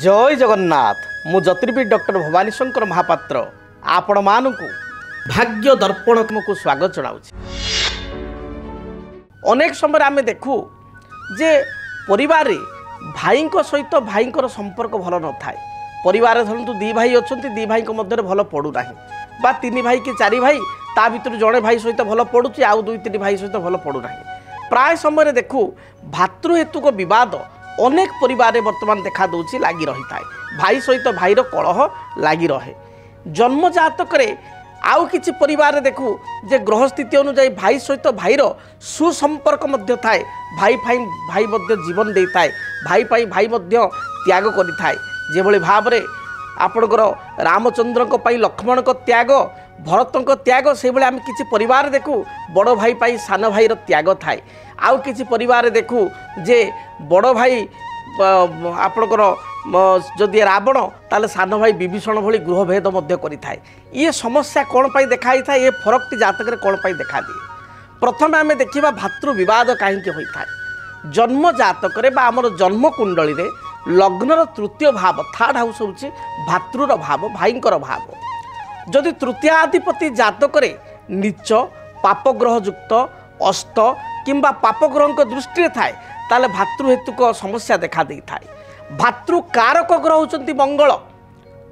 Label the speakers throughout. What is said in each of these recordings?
Speaker 1: जय जगन्नाथ मु ज्योतिर्विद डॉक्टर भवानी शंकर महापात्र आपण मानकु भाग्य दर्पण को स्वागत जनाऊँ। अनेक समय आम देखू जे परिवार भाई सहित भाई संपर्क भल न थाए। परिवार धरतु दी भाई अच्छा दी भाई मध्य भल पड़ूना बा तीन भाई कि चारि भाई ता भीतर जड़े भाई सहित भल पड़ुची आउ दुई तीन भाई सहित भल पड़ूना। प्राय समय देखू भातृहेतुक विवाद अनेक परिवार वर्तमान देखा दूची लगी रही था। भाई सहित भाईर कलह लगी रहे। जन्म जातक आउ किछि परिवार देखू जे ग्रह स्थिति अनुसार भाई सहित भाईर सुसंपर्क मध्य थाए। भाई भाई भाई मध्य जीवन दे थाए। भाई पाई भाई मध्य त्याग करि थाए। जे भली भाव रे आपणकर रामचंद्र को पाई लक्ष्मण को त्याग भरत को त्याग से भाई आम किछि परिवार देखू बड़ भाई पाई सान भाईर त्याग थाए। आउ किछि परिवार देखू जे बड़ भाई आपणकर जदि रावण ताले सान भाई विभीषण भली गृहभेद मध्य करिथाए। ये समस्या कौन पाई देखाई था ये फरक जातक कौन पाई देखा दिए। प्रथम आम देखा भातृ विवाद कहीं होता है। जन्म जातक आमर जन्म कुंडली रे लग्नर तृतीय भाव थर्ड हाउस हूँ भातृर भाव भाईंकर भाव। जदि तृतीयाधिपति जातक नीच पापग्रह युक्त अस्त किंबा पापग्रह दृष्टि थाए ताले भातृहेतुक समस्या देखा दे थाए। भातृ कारक ग्रह होचंती मंगल।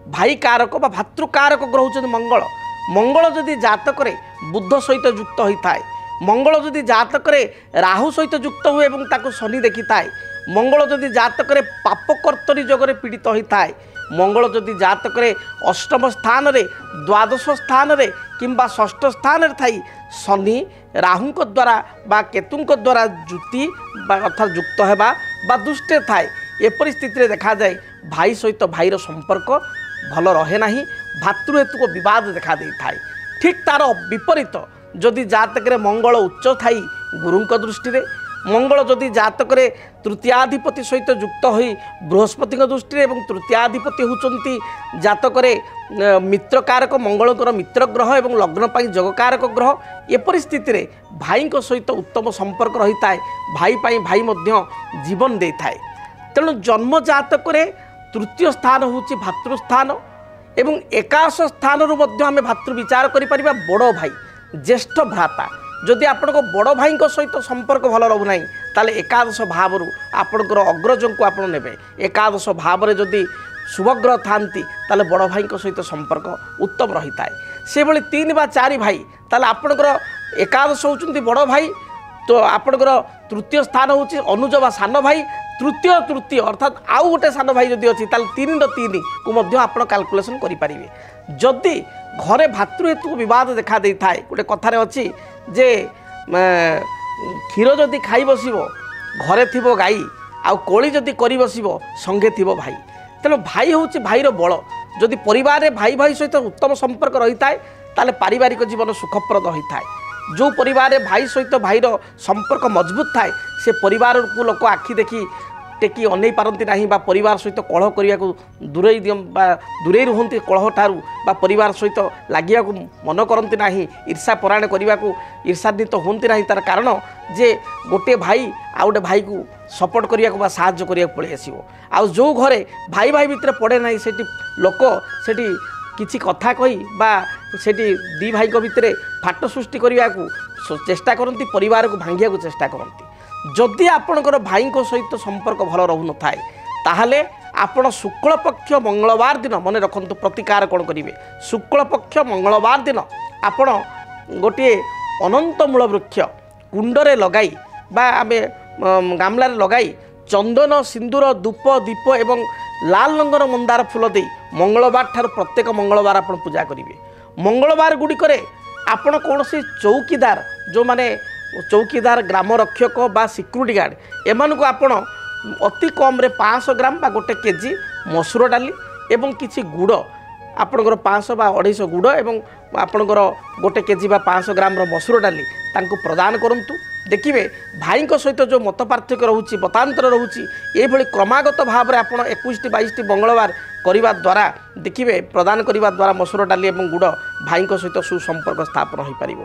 Speaker 1: भाई कारक बा भातृ कारक ग्रह होचंती मंगल। मंगल जदि जातक बुध सहित युक्त होता है, मंगल जदि जातक राहु सहित युक्त हुए एवं ताको शनि देखी थाए, मंगल जदि जातक पापकर्तरी जगह पीड़ित होता है, मंगल जदि जातक अष्टम स्थान रे द्वादश स्थान रे किंबा षष्ठ स्थान रे थाई शनि राहु द्वारा बा केतु द्वारा जुति अर्थात युक्त होगा बा दुष्ट थाए। ए परिस्थिति देखा जाए भाई सहित भाईर संपर्क भल रहे ना। भातृहेतुक विवाद देखा दे थाए। ठीक तार विपरीत जदि जातक मंगल उच्च थाई गुरु दृष्टि रे, मंगल जदि जातक तृतीयाधिपति सहित युक्त हो बृहस्पति दृष्टि एवं तृतीयाधिपति होचंती जातक मित्र कारक मंगलकर मित्र ग्रह एवं लग्न पाई जगकारक ग्रह। ए परिस्थिति रे भाई सहित उत्तम संपर्क रही थाए। भाई पाई भाई मध्य जीवन दे थाए। तेणु जन्म जातक तृतीय स्थान होची भातृस्थान एवं एकादश स्थान आम भातृ विचार करि परिबा। बड़ भाई ज्येष्ठ भ्राता जदि आपण बड़ भाई सहित संपर्क भल रहूना ताले एकादश भाव आपणकर अग्रज को आप ने। एकादश भाव जदि शुभग्रह थांती ताले बड़ भाई सहित संपर्क उत्तम रही थाए। से भली तीन बा चारि भाई ताले आपणकर एकादश होचंती बड़ भाई, तो आपणकर तृतीय स्थान होची अनुज बा सान भाई, तृतीय तृतीय अर्थात आउ गोटे सान भाई जदि अच्छी ताले तीन तीन को मध्य आप कैलकुलेसन करें। जदि घरे भातृहेतु विवाद देखा दे थाए, गोटे कथार अच्छी जे क्षीर जदि खाई बस घरे थी गाई आउ कोली जदि कर बस संगे थी भाई। तेणु भाई हूँ भाईर बल। जदि परिवार भाई भाई सहित उत्तम संपर्क रही थाए ताले पारिवारिक जीवन सुखप्रद होता है। जो परिवार भाई सहित भाईर संपर्क मजबूत थाए से परिवार को लोक आखि देखी टेकी अनै पारती नहीं बा परिवार सहित कलह करने को दूरे दूरे रुहति कलह ठारू बा परिवार सहित लगे मन करती नहीं, ईर्षा परायण करने को ईर्षान्वित होती नहीं। तार कारण जे गोटे भाई आउ गोटे भाई को सपोर्ट करने को साहाय्य करने पड़े आसो। आउ जो घरे भाई भाई भितर पड़े ना से लोक से किसी कथा कही बा से दी भाई भितर फाट सृष्टि करने को चेष्टा करती, परिवार को भांगिया को चेष्टा करती। जदि आपणकर भाई सहित संपर्क भल रहू न थाए ताहले आपण शुक्ल पक्ष मंगलवार दिन मन रखु प्रतिकार कौन करेंगे। शुक्ल पक्ष मंगलवार दिन आपण गोटे अनंतमूल वृक्ष कुंडरे लगाई बा आमे गामलार लगाई चंदन सिंदूर धूप दीप एवं लाल रंगर मंदार फूल दे मंगलवार ठार प्रत्येक मंगलवार आपण पूजा करेंगे। मंगलवार गुड़िक आपण कौन चौकीदार जो माने चौकीदार ग्राम रक्षक बा सिक्यूरीटी गार्ड एमान को आपण अति कम रे 500 ग्राम बा गोटे केजी मसूर डाली एवं किसी गुड़ आपणकर 500 बा 250 गुड़ एवं आपणकर गोटे केजी बा 500 ग्राम मसूर डाली तांको प्रदान करंतु। देखिए भाई सहित जो मत पार्थक्य रोचे मतांतर रोचे ये क्रमागत भाव में आप 21 22 मंगलवार କରିବା ଦ୍ୱାରା ଦେଖିବେ ପ୍ରଦାନ କରିବା ଦ୍ୱାରା ମସୁର ଡାଲି ଏବଂ ଗୁଡ଼ ଭାଇଙ୍କ ସହିତ ସୁସମ୍ପର୍କ ସ୍ଥାପନ ହୋଇପାରିବ।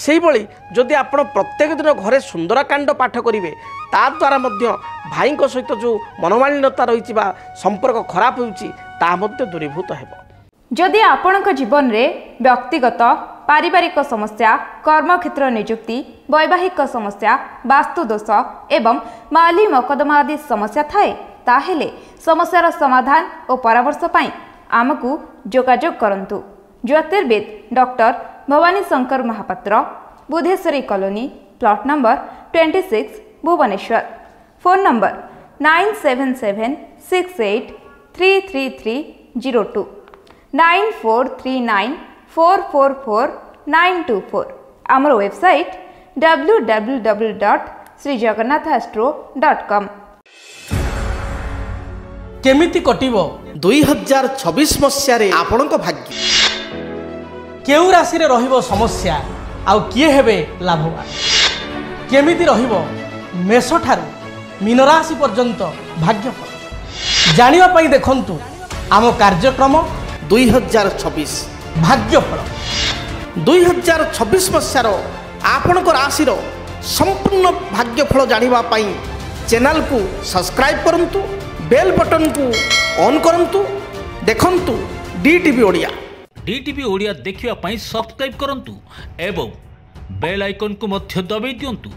Speaker 1: ସେହିଭଳି ଯଦି ଆପଣ ପ୍ରତ୍ୟେକ ଦିନ ଘରେ ସୁନ୍ଦରକାଣ୍ଡ ପାଠ କରିବେ ତାଦ୍ୱାରା ମଧ୍ୟ ଭାଇଙ୍କ ସହିତ ଯେଉଁ ମନୋମାଳିନ୍ୟତା ରହିଛି ବା ସମ୍ପର୍କ ଖରାପ ହେଉଛି ତାହା ମଧ୍ୟ ଦୂରୀଭୂତ ହେବ।
Speaker 2: ଯଦି ଆପଣଙ୍କ ଜୀବନରେ ବ୍ୟକ୍ତିଗତ · ସମସ୍ୟା, କର୍ମକ୍ଷେତ୍ର ନିଯୁକ୍ତି, ବୈବାହିକ ସମସ୍ୟା, ବାସ୍ତୁଦୋଷ ଏବଂ ମାଲି ମକଦ୍ଦମା ଆଦି ସମସ୍ୟା ଥାଏ ତାହେଲେ ସମସ୍ୟାର ସମାଧାନ ଓ ପରାମର୍ଶ ପାଇଁ ଆମକୁ ଯୋଗାଯୋଗ କରନ୍ତୁ। ଜ୍ୟୋତିର୍ବିଦ doctor Bhabani Shankar Mahapatra, Budheswari colony, plot number 26, Bhubaneswar. Phone number 9776833302 9439444924। आमर वेबसाइट www.srijagannathastro.com।
Speaker 1: केमिति कटिब 2026 मसीह आपणक भाग्य केउ राशि रे रहिबो समस्या आउ किए हेबे लाभवान केमिति रहिबो मेष ठारू मीन राशि पर्यंत भाग्यफल जानिबा पई देखंतु आम कार्यक्रम 2026 भाग्यफल 2026 मसीहार आपणक राशि संपूर्ण भाग्यफल जानिबा पई चैनल को सब्सक्राइब करंतु, बेल बटन को ऑन करंतु, देखंतु डीटीवी ओडिया।
Speaker 3: डीटीवी ओडिया देखिवा पई सब्सक्राइब करंतु एवं बेल आइकन को मध्य दबाई दियंतु।